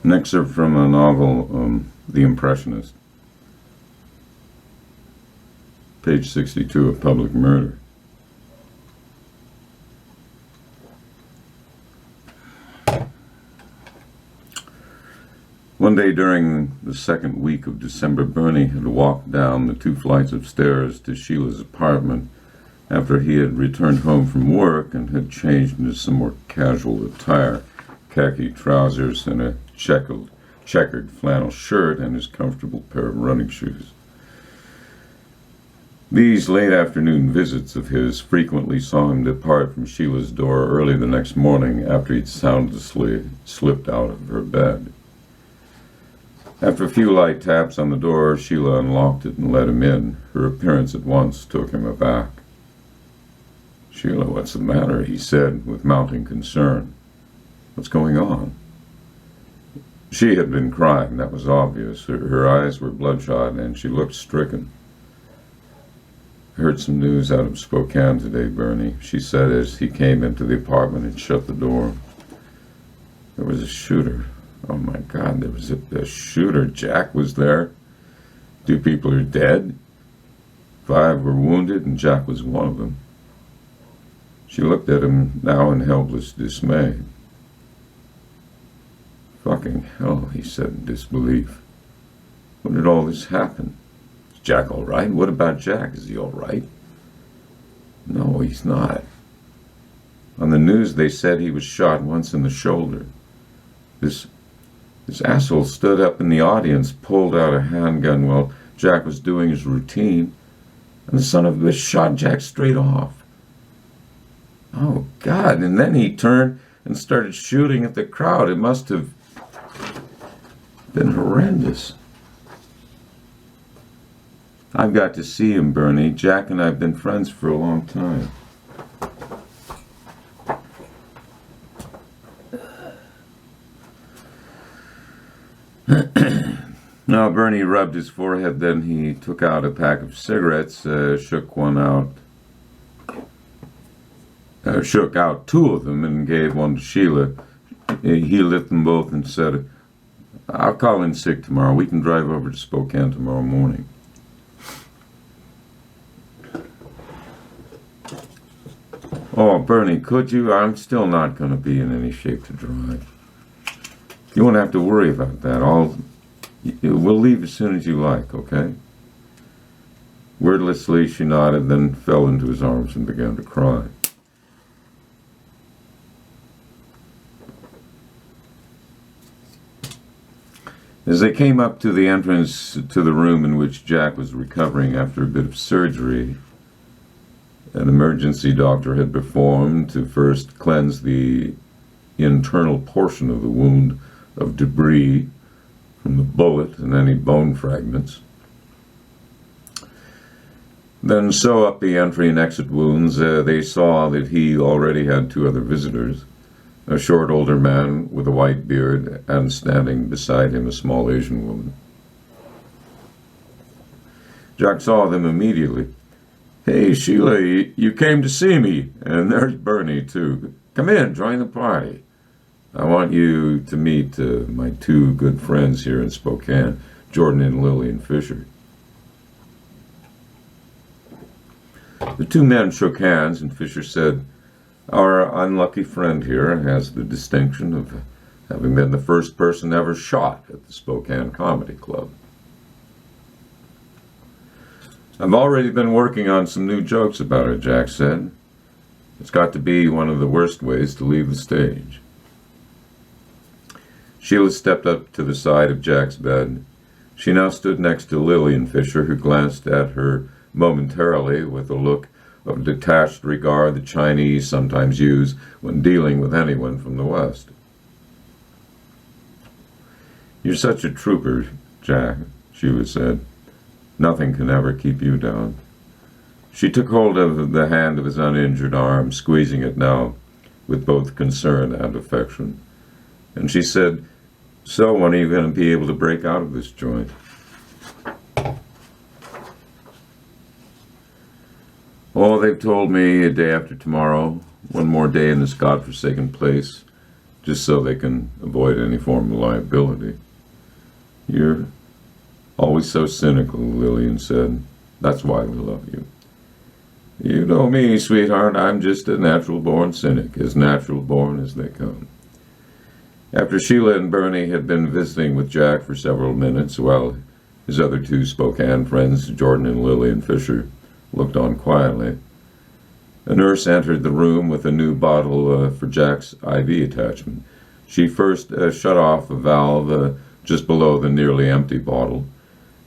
An excerpt from a novel, The Impressionist, page 62 of Public Murder. One day during the second week of December, Bernie had walked down the 2 flights of stairs to Sheila's apartment after he had returned home from work and had changed into some more casual attire, khaki trousers and a checkered flannel shirt and his comfortable pair of running shoes. These late afternoon visits of his frequently saw him depart from Sheila's door early the next morning after he'd soundlessly slipped out of her bed. After a few light taps on the door, Sheila unlocked it and let him in. Her appearance at once took him aback. "Sheila, what's the matter?" he said with mounting concern. "What's going on?" She had been crying, that was obvious. Her eyes were bloodshot and she looked stricken. "I heard some news out of Spokane today, Bernie," she said as he came into the apartment and shut the door. "There was a shooter. Oh my God, there was a shooter. Jack was there. 2 people are dead. 5 were wounded and Jack was one of them." She looked at him now in helpless dismay. "Fucking hell," he said in disbelief. "When did all this happen? Is Jack all right? What about Jack? Is he all right?" "No, he's not. On the news they said he was shot once in the shoulder. This asshole stood up in the audience, pulled out a handgun while Jack was doing his routine, and the son of a bitch shot Jack straight off. Oh, God, and then he turned and started shooting at the crowd. It must have been horrendous." "I've got to see him, Bernie. Jack and I have been friends for a long time." Now, Bernie rubbed his forehead, then he took out a pack of cigarettes, shook out 2 of them and gave one to Sheila. He lit them both and said, "I'll call in sick tomorrow. We can drive over to Spokane tomorrow morning." "Oh, Bernie, could you? I'm still not going to be in any shape to drive." "You won't have to worry about that. We'll leave as soon as you like, okay?" Wordlessly, she nodded, then fell into his arms and began to cry. As they came up to the entrance to the room in which Jack was recovering after a bit of surgery an emergency doctor had performed to first cleanse the internal portion of the wound of debris from the bullet and any bone fragments, then sew up the entry and exit wounds, they saw that he already had 2 other visitors, a short older man with a white beard and standing beside him a small Asian woman. Jack saw them immediately. "Hey, Sheila, you came to see me, and there's Bernie, too. Come in, join the party. I want you to meet my 2 good friends here in Spokane, Jordan and Lillian Fisher." The 2 men shook hands, and Fisher said, "Our unlucky friend here has the distinction of having been the first person ever shot at the Spokane Comedy Club." "I've already been working on some new jokes about it," Jack said. "It's got to be one of the worst ways to leave the stage." Sheila stepped up to the side of Jack's bed. She now stood next to Lillian Fisher, who glanced at her momentarily with a look of detached regard the Chinese sometimes use when dealing with anyone from the West. "You're such a trooper, Jack," Sheila said. "Nothing can ever keep you down." She took hold of the hand of his uninjured arm, squeezing it now with both concern and affection. And she said, "So when are you going to be able to break out of this joint?" "Oh, they've told me a day after tomorrow, one more day in this godforsaken place, just so they can avoid any form of liability." "You're always so cynical," Lillian said. "That's why we love you." "You know me, sweetheart. I'm just a natural-born cynic, as natural-born as they come." After Sheila and Bernie had been visiting with Jack for several minutes, while his other two Spokane friends, Jordan and Lillian Fisher, looked on quietly, a nurse entered the room with a new bottle for Jack's IV attachment. She first shut off a valve just below the nearly empty bottle,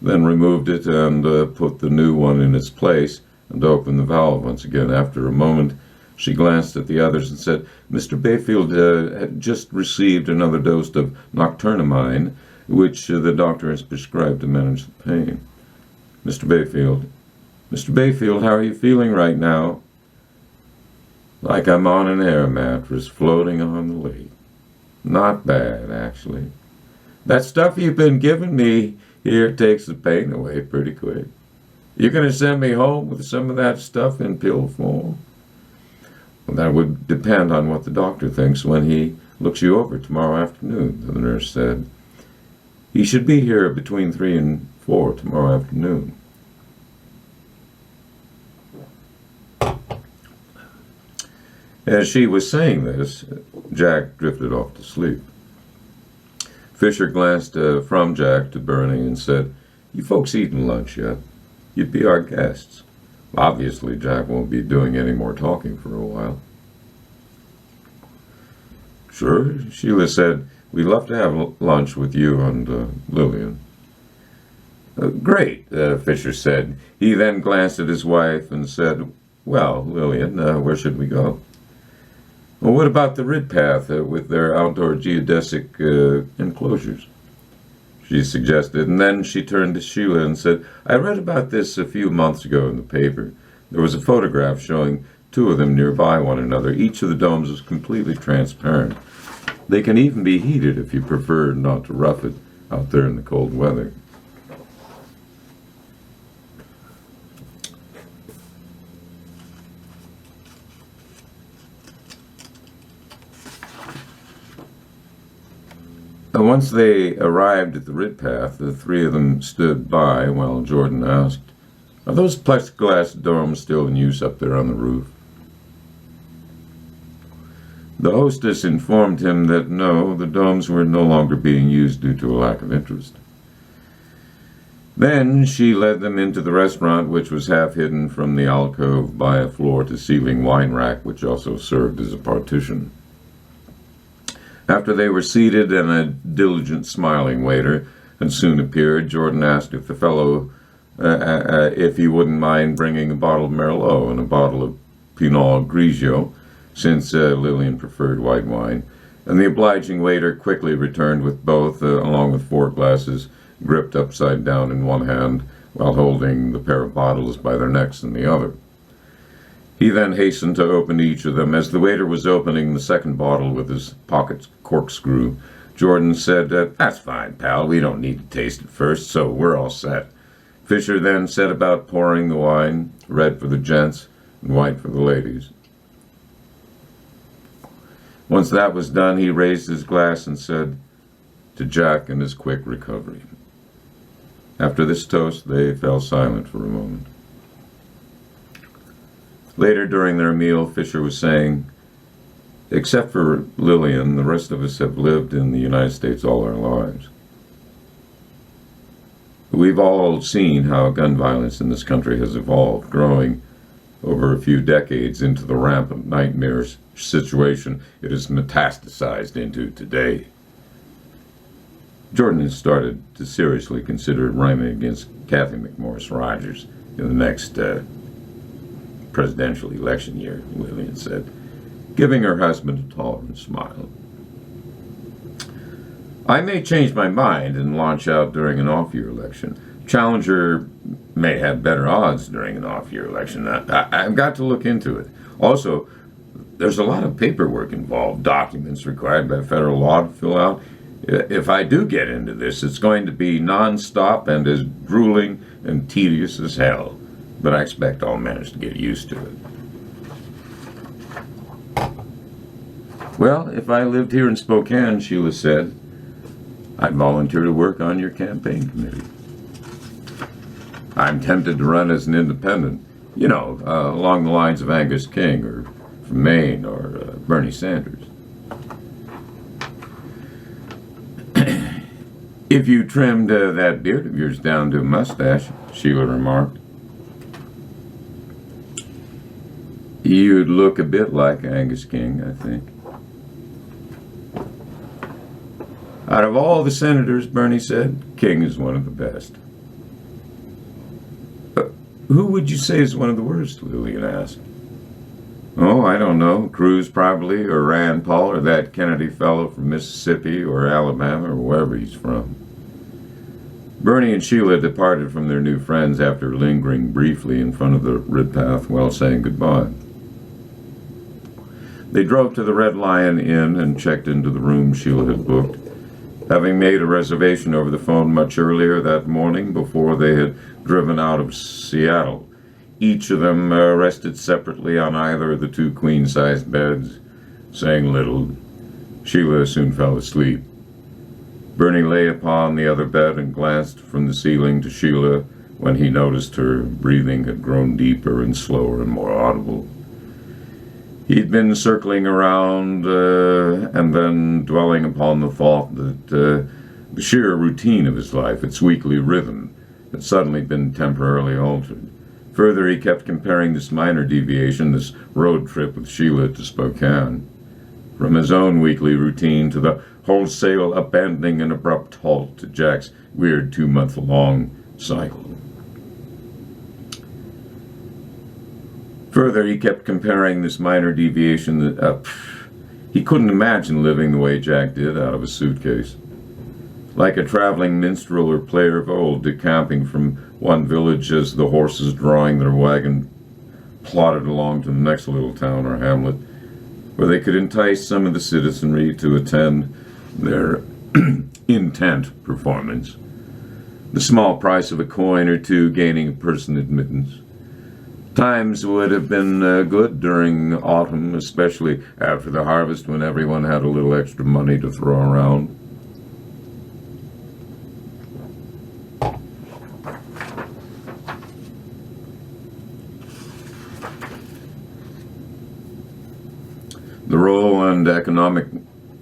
then removed it and put the new one in its place and opened the valve once again. After a moment, she glanced at the others and said, "Mr. Bayfield had just received another dose of nocturnamine, which the doctor has prescribed to manage the pain. Mr. Bayfield, how are you feeling right now?" "Like I'm on an air mattress floating on the lake. Not bad, actually. That stuff you've been giving me here takes the pain away pretty quick. You going to send me home with some of that stuff in pill form?" "Well, that would depend on what the doctor thinks when he looks you over tomorrow afternoon," the nurse said. "He should be here between 3 and 4 tomorrow afternoon." As she was saying this, Jack drifted off to sleep. Fisher glanced from Jack to Bernie and said, "You folks eaten lunch yet? You'd be our guests." Obviously, Jack won't be doing any more talking for a while. "Sure," Sheila said. "We'd love to have lunch with you and Lillian." "Great," Fisher said. He then glanced at his wife and said, "Well, Lillian, where should we go?" "Well, what about the Rid Path with their outdoor geodesic enclosures?" she suggested, and then she turned to Sheila and said, "I read about this a few months ago in the paper. There was a photograph showing two of them nearby one another. Each of the domes is completely transparent. They can even be heated if you prefer not to rough it out there in the cold weather." Once they arrived at the Rid Path, the three of them stood by while Jordan asked, "Are those plexiglass domes still in use up there on the roof?" The hostess informed him that no, the domes were no longer being used due to a lack of interest. Then she led them into the restaurant, which was half hidden from the alcove by a floor-to-ceiling wine rack, which also served as a partition. After they were seated and a diligent, smiling waiter had soon appeared, Jordan asked if the fellow, if he wouldn't mind bringing a bottle of Merlot and a bottle of Pinot Grigio, since Lillian preferred white wine, and the obliging waiter quickly returned with both, along with 4 glasses, gripped upside down in one hand, while holding the pair of bottles by their necks in the other. He then hastened to open each of them. As the waiter was opening the second bottle with his pocket corkscrew, Jordan said, "That's fine, pal. We don't need to taste it first, so we're all set." Fisher then set about pouring the wine, red for the gents and white for the ladies. Once that was done, he raised his glass and said, "To Jack and his quick recovery." After this toast, they fell silent for a moment. Later during their meal, Fisher was saying, "Except for Lillian, the rest of us have lived in the United States all our lives. We've all seen how gun violence in this country has evolved, growing over a few decades into the rampant nightmare situation it has metastasized into today." Jordan has started to seriously consider running against Kathy McMorris Rogers in the next presidential election year, Lillian said, giving her husband a tolerant smile. "I may change my mind and launch out during an off-year election. Challenge her may have better odds during an off-year election. I've got to look into it. Also, there's a lot of paperwork involved, documents required by federal law to fill out. If I do get into this, it's going to be non-stop and as grueling and tedious as hell. But I expect I'll manage to get used to it. Well, if I lived here in Spokane, Sheila said, I'd volunteer to work on your campaign committee. I'm tempted to run as an independent, along the lines of Angus King or from Maine or Bernie Sanders. If you trimmed that beard of yours down to a mustache, Sheila remarked, you'd look a bit like Angus King, I think. Out of all the senators, Bernie said, King is one of the best. Who would you say is one of the worst? Lillian asked. Oh, I don't know. Cruz probably, or Rand Paul, or that Kennedy fellow from Mississippi or Alabama or wherever he's from. Bernie and Sheila departed from their new friends after lingering briefly in front of the Red Path while saying goodbye. They drove to the Red Lion Inn and checked into the room Sheila had booked, having made a reservation over the phone much earlier that morning before they had driven out of Seattle. Each of them rested separately on either of the two queen-sized beds, saying little. Sheila soon fell asleep. Bernie lay upon the other bed and glanced from the ceiling to Sheila when he noticed her breathing had grown deeper and slower and more audible. He'd been circling around and then dwelling upon the thought that the sheer routine of his life, its weekly rhythm, had suddenly been temporarily altered. Further, he kept comparing this minor deviation, this road trip with Sheila to Spokane, from his own weekly routine to the wholesale abandoning and abrupt halt to Jack's weird 2-month-long cycle. Further, he kept comparing this minor deviation that he couldn't imagine living the way Jack did out of a suitcase. Like a traveling minstrel or player of old, decamping from one village as the horses drawing their wagon plodded along to the next little town or hamlet, where they could entice some of the citizenry to attend their intent performance. The small price of a coin or two gaining a person admittance. Times would have been good during autumn, especially after the harvest when everyone had a little extra money to throw around. The role and economic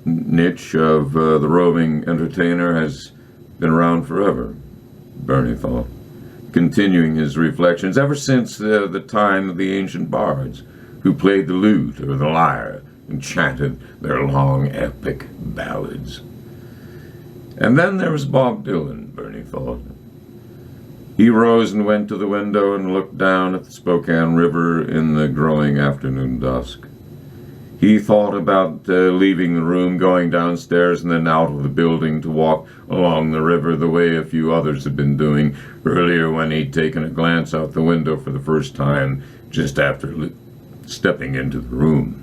niche of the roving entertainer has been around forever, Bernie thought, continuing his reflections ever since the time of the ancient bards who played the lute or the lyre and chanted their long epic ballads. And then there was Bob Dylan, Bernie thought. He rose and went to the window and looked down at the Spokane River in the growing afternoon dusk. He thought about leaving the room, going downstairs and then out of the building to walk along the river the way a few others had been doing earlier when he'd taken a glance out the window for the first time just after stepping into the room.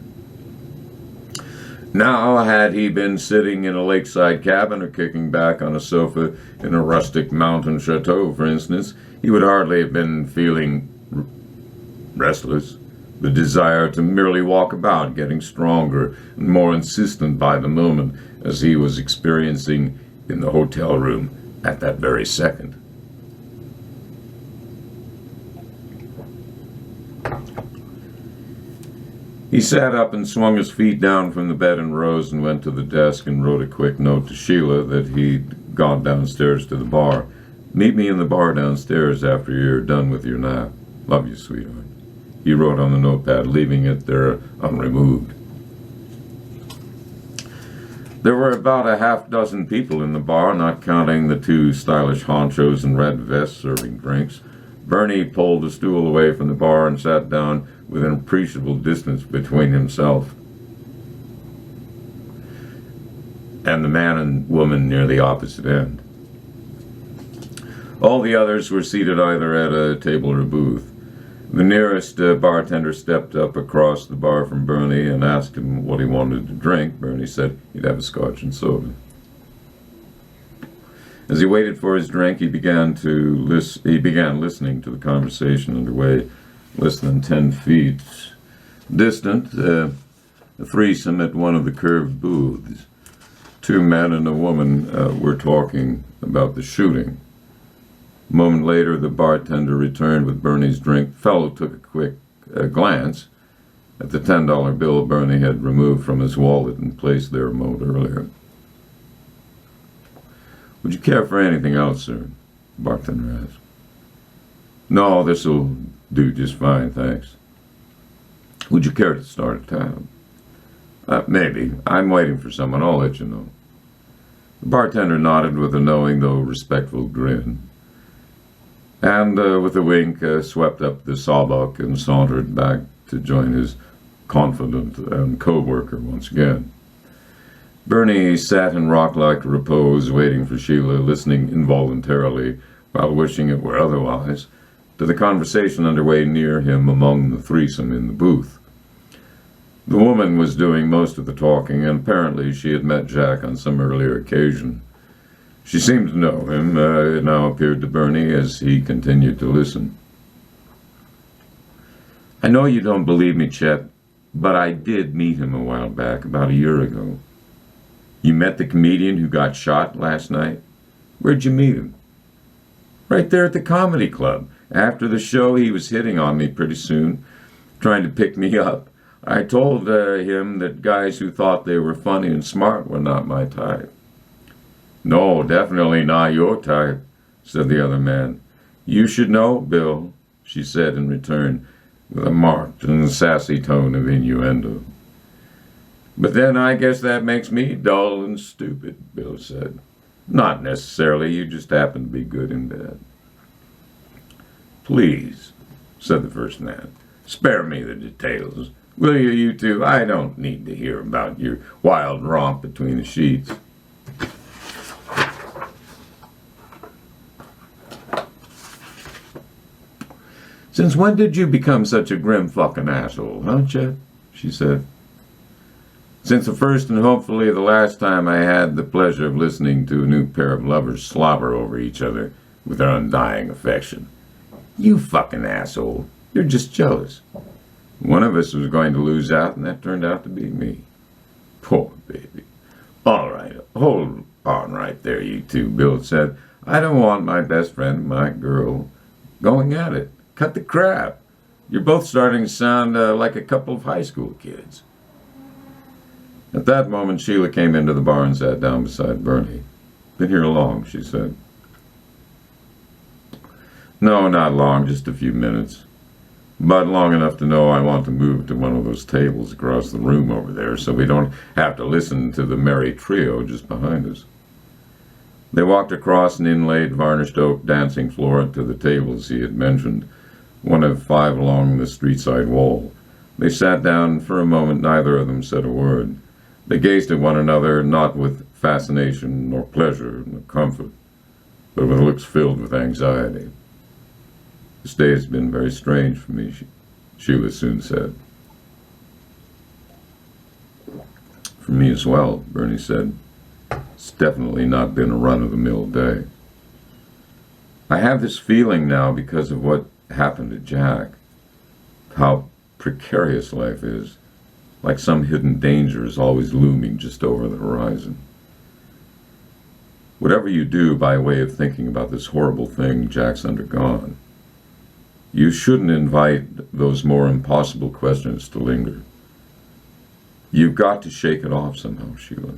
Now, had he been sitting in a lakeside cabin or kicking back on a sofa in a rustic mountain chateau, for instance, he would hardly have been feeling restless. The desire to merely walk about, getting stronger and more insistent by the moment, as he was experiencing in the hotel room at that very second. He sat up and swung his feet down from the bed and rose and went to the desk and wrote a quick note to Sheila that he'd gone downstairs to the bar. Meet me in the bar downstairs after you're done with your nap. Love you, sweetheart. He wrote on the notepad, leaving it there unremoved. There were about a half-dozen people in the bar, not counting the two stylish honchos in red vests serving drinks. Bernie pulled a stool away from the bar and sat down with an appreciable distance between himself and the man and woman near the opposite end. All the others were seated either at a table or a booth. The nearest bartender stepped up across the bar from Bernie and asked him what he wanted to drink. Bernie said he'd have a scotch and soda. As he waited for his drink, he began listening to the conversation underway less than 10 feet distant, a threesome at one of the curved booths. Two men and a woman were talking about the shooting. A moment later, the bartender returned with Bernie's drink. The fellow took a quick glance at the $10 bill Bernie had removed from his wallet and placed there a moment earlier. "Would you care for anything else, sir?" the bartender asked. "No, this'll do just fine, thanks." "Would you care to start a tab?" Maybe. I'm waiting for someone. I'll let you know." The bartender nodded with a knowing though respectful grin, and with a wink swept up the sawbuck and sauntered back to join his confidant and co-worker once again. Bernie sat in rock-like repose, waiting for Sheila, listening involuntarily, while wishing it were otherwise, to the conversation underway near him among the threesome in the booth. The woman was doing most of the talking, and apparently she had met Jack on some earlier occasion. She seemed to know him, it now appeared to Bernie as he continued to listen. "I know you don't believe me, Chet, but I did meet him a while back, about a year ago." "You met the comedian who got shot last night? Where'd you meet him?" "Right there at the comedy club. After the show, he was hitting on me pretty soon, trying to pick me up. I told him that guys who thought they were funny and smart were not my type." "No, definitely not your type," said the other man. "You should know, Bill," she said in return, with a marked and sassy tone of innuendo. "But then I guess that makes me dull and stupid," Bill said. "Not necessarily. You just happen to be good in bed." "Please," said the first man, "spare me the details. Will you, you two? I don't need to hear about your wild romp between the sheets." "Since when did you become such a grim fucking asshole, huh, Chet?" she said. "Since the first and hopefully the last time I had the pleasure of listening to a new pair of lovers slobber over each other with their undying affection." "You fucking asshole. You're just jealous. One of us was going to lose out, and that turned out to be me." "Poor baby." "All right, hold on right there, you two," Bill said. "I don't want my best friend, my girl, going at it. Cut the crap. You're both starting to sound like a couple of high school kids." At that moment, Sheila came into the bar and sat down beside Bernie. "Been here long?" she said. "No, not long, just a few minutes. But long enough to know I want to move to one of those tables across the room over there so we don't have to listen to the merry trio just behind us." They walked across an inlaid varnished oak dancing floor to the tables he had mentioned, one of 5 along the street-side wall. They sat down, and for a moment neither of them said a word. They gazed at one another, not with fascination nor pleasure nor comfort, but with looks filled with anxiety. "This day has been very strange for me," Sheila soon said. "For me as well," Bernie said. "It's definitely not been a run-of-the-mill day. I have this feeling now because of what happened to Jack, how precarious life is, like some hidden danger is always looming just over the horizon. Whatever you do by way of thinking about this horrible thing Jack's undergone, you shouldn't invite those more impossible questions to linger. You've got to shake it off somehow, Sheila.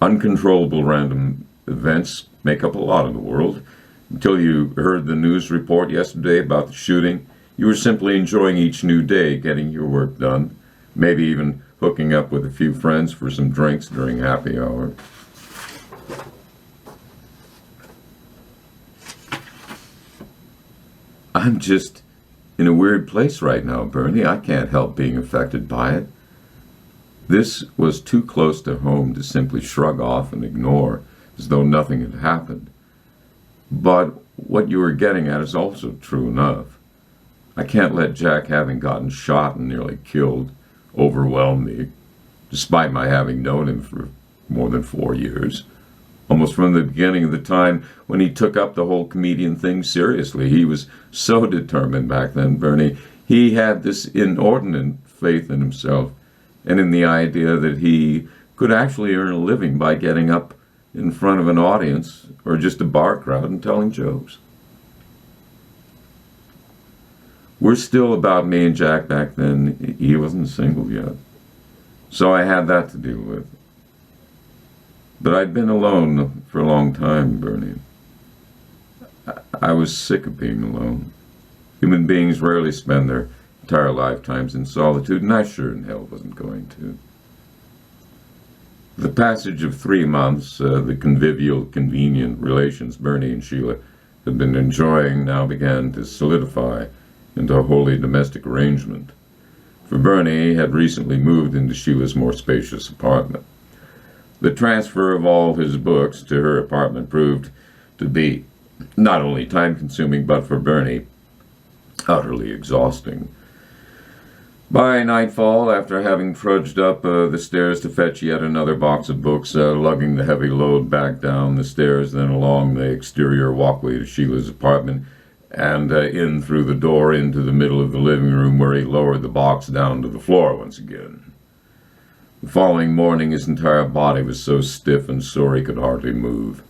Uncontrollable random events make up a lot of the world. Until you heard the news report yesterday about the shooting, you were simply enjoying each new day, getting your work done, maybe even hooking up with a few friends for some drinks during happy hour. I'm just in a weird place right now, Bernie. I can't help being affected by it. This was too close to home to simply shrug off and ignore as though nothing had happened. But what you were getting at is also true enough. I can't let Jack having gotten shot and nearly killed overwhelm me, despite my having known him for more than 4 years. Almost from the beginning of the time when he took up the whole comedian thing seriously. He was so determined back then, Bernie. He had this inordinate faith in himself and in the idea that he could actually earn a living by getting up in front of an audience or just a bar crowd and telling jokes. We're still about me and Jack back then. He wasn't single yet. So I had that to deal with. But I'd been alone for a long time, Bernie. I was sick of being alone. Human beings rarely spend their entire lifetimes in solitude, and I sure in hell wasn't going to. The passage of 3 months, the convivial, convenient relations Bernie and Sheila had been enjoying now began to solidify into a wholly domestic arrangement. For Bernie had recently moved into Sheila's more spacious apartment. The transfer of all his books to her apartment proved to be not only time-consuming, but for Bernie, utterly exhausting. By nightfall, after having trudged up the stairs to fetch yet another box of books, lugging the heavy load back down the stairs, then along the exterior walkway to Sheila's apartment, and in through the door into the middle of the living room, where he lowered the box down to the floor once again. The following morning, his entire body was so stiff and sore he could hardly move,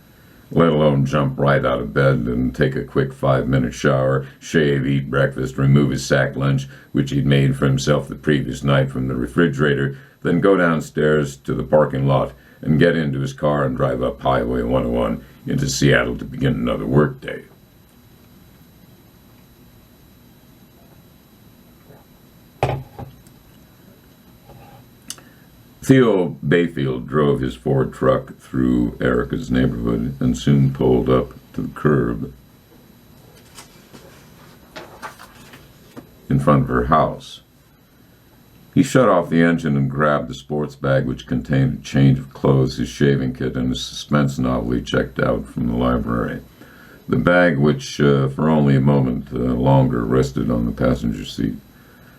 let alone jump right out of bed and take a quick 5-minute shower, shave, eat breakfast, remove his sack lunch, which he'd made for himself the previous night from the refrigerator, then go downstairs to the parking lot and get into his car and drive up Highway 101 into Seattle to begin another workday. Theo Bayfield drove his Ford truck through Erica's neighborhood and soon pulled up to the curb in front of her house. He shut off the engine and grabbed the sports bag which contained a change of clothes, his shaving kit, and a suspense novel he checked out from the library. The bag, which for only a moment longer rested on the passenger seat.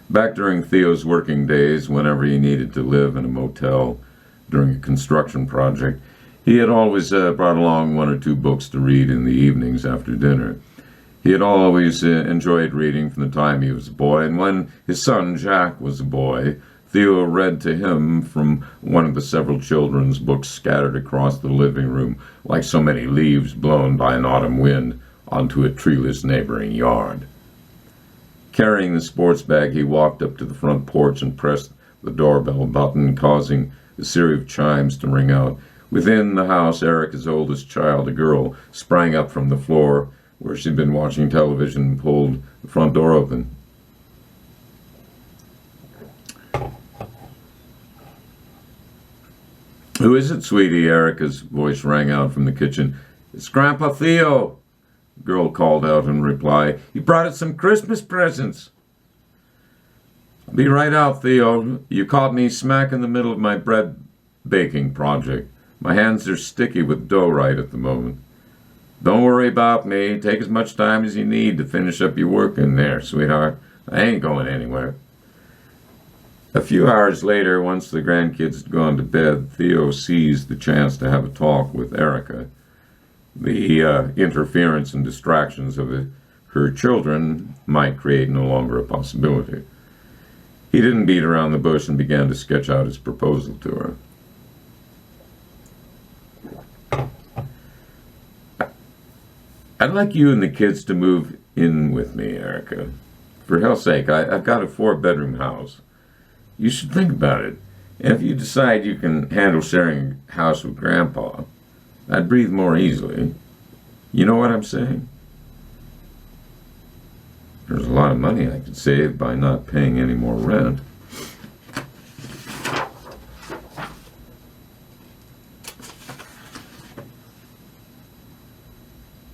Back during Theo's working days, whenever he needed to live in a motel during a construction project, he had always brought along 1 or 2 books to read in the evenings after dinner. He had always enjoyed reading from the time he was a boy, and when his son Jack was a boy, Theo read to him from one of the several children's books scattered across the living room like so many leaves blown by an autumn wind onto a treeless neighboring yard. Carrying the sports bag, he walked up to the front porch and pressed the doorbell button, causing a series of chimes to ring out. Within the house, Erica's oldest child, a girl, sprang up from the floor where she'd been watching television and pulled the front door open. "Who is it, sweetie?" Erica's voice rang out from the kitchen. "It's Grandpa Theo," the girl called out in reply. "He brought us some Christmas presents." "I'll be right out, Theo. You caught me smack in the middle of my bread baking project. My hands are sticky with dough right at the moment." "Don't worry about me. Take as much time as you need to finish up your work in there, sweetheart. I ain't going anywhere." A few hours later, once the grandkids had gone to bed, Theo seized the chance to have a talk with Erica. The interference and distractions of her children might create no longer a possibility. He didn't beat around the bush and began to sketch out his proposal to her. "I'd like you and the kids to move in with me, Erica. For hell's sake, I've got a 4-bedroom house. You should think about it. And if you decide you can handle sharing a house with Grandpa, I'd breathe more easily. You know what I'm saying? There's a lot of money I could save by not paying any more rent."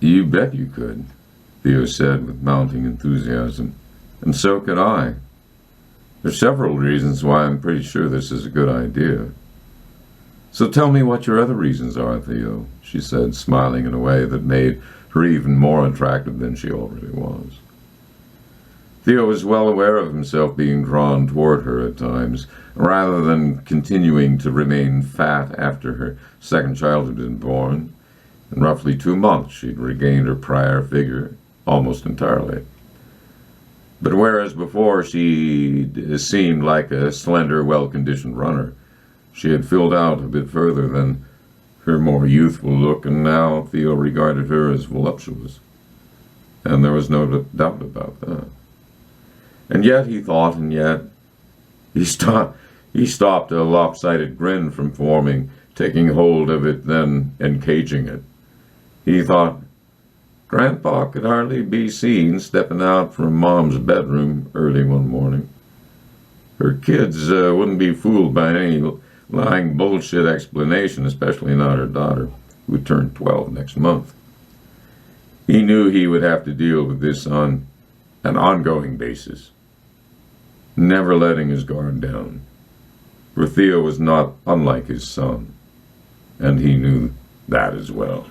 "You bet you could," Theo said with mounting enthusiasm. "And so could I. There's several reasons why I'm pretty sure this is a good idea." "So tell me what your other reasons are, Theo," she said, smiling in a way that made her even more attractive than she already was. Theo was well aware of himself being drawn toward her at times, rather than continuing to remain fat after her second child had been born. In roughly 2 months, she'd regained her prior figure almost entirely. But whereas before she seemed like a slender, well-conditioned runner, she had filled out a bit further than her more youthful look, and now Theo regarded her as voluptuous. And there was no doubt about that. And yet, he thought, and yet, he stopped a lopsided grin from forming, taking hold of it, then encaging it. He thought, Grandpa could hardly be seen stepping out from Mom's bedroom early one morning. Her kids wouldn't be fooled by any lying bullshit explanation, especially not her daughter, who would turn 12 next month. He knew he would have to deal with this on an ongoing basis, never letting his guard down. For Theo was not unlike his son, and he knew that as well.